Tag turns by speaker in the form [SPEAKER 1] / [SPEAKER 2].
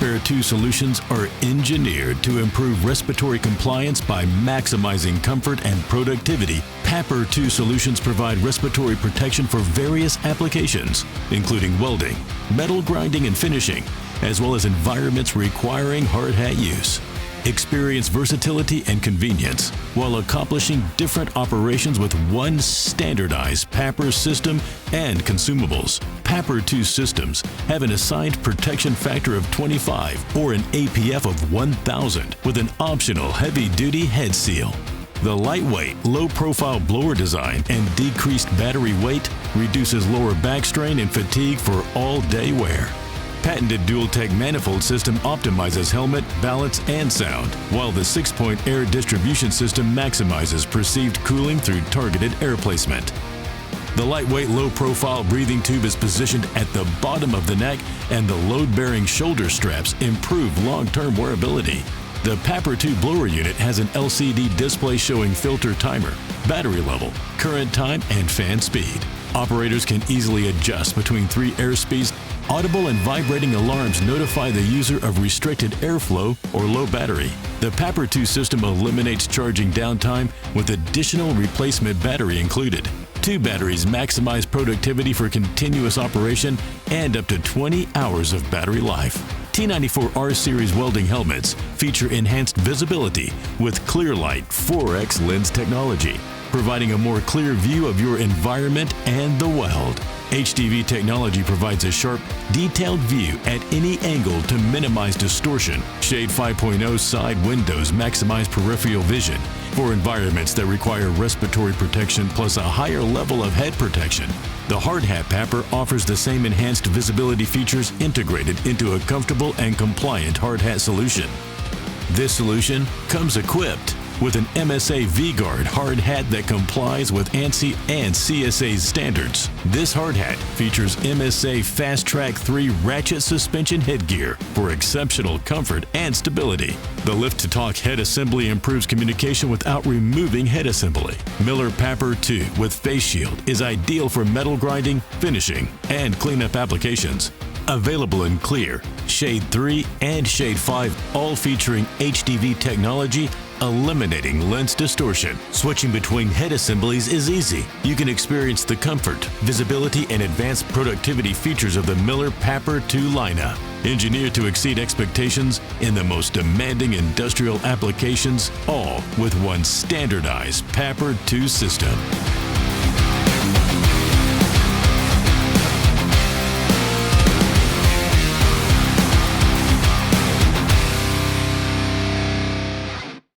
[SPEAKER 1] PAPR II solutions are engineered to improve respiratory compliance by maximizing comfort and productivity. PAPR II solutions provide respiratory protection for various applications, including welding, metal grinding and finishing, as well as environments requiring hard hat use. Experience versatility and convenience while accomplishing different operations with one standardized PAPR system and consumables. PAPR II systems have an assigned protection factor of 25 or an APF of 1000 with an optional heavy-duty head seal. The lightweight, low-profile blower design and decreased battery weight reduces lower back strain and fatigue for all-day wear. Patented dual-tech manifold system optimizes helmet, balance, and sound, while the 6-point air distribution system maximizes perceived cooling through targeted air placement. The lightweight, low-profile breathing tube is positioned at the bottom of the neck, and the load-bearing shoulder straps improve long-term wearability. The PAPR II blower unit has an LCD display showing filter timer, battery level, current time, and fan speed. Operators can easily adjust between 3 airspeeds. Audible and vibrating alarms notify the user of restricted airflow or low battery. The PAPR II system eliminates charging downtime with additional replacement battery included. 2 batteries maximize productivity for continuous operation and up to 20 hours of battery life. T94i-R series welding helmets feature enhanced visibility with Clearlight 4X lens technology, providing a more clear view of your environment and the weld. HDV technology provides a sharp, detailed view at any angle to minimize distortion. Shade 5.0 side windows maximize peripheral vision for environments that require respiratory protection plus a higher level of head protection. The Hard Hat PAPR offers the same enhanced visibility features integrated into a comfortable and compliant hard hat solution. This solution comes equipped with an MSA V-Guard hard hat that complies with ANSI and CSA's standards. This hard hat features MSA Fast Track 3 ratchet suspension headgear for exceptional comfort and stability. The lift-to-talk head assembly improves communication without removing head assembly. Miller PAPR II with face shield is ideal for metal grinding, finishing, and cleanup applications. Available in clear, shade 3 and shade 5, all featuring HDV technology, eliminating lens distortion. Switching between head assemblies is easy. You can experience the comfort, visibility, and advanced productivity features of the Miller PAPR II lineup. Engineered to exceed expectations in the most demanding industrial applications, all with one standardized PAPR II system.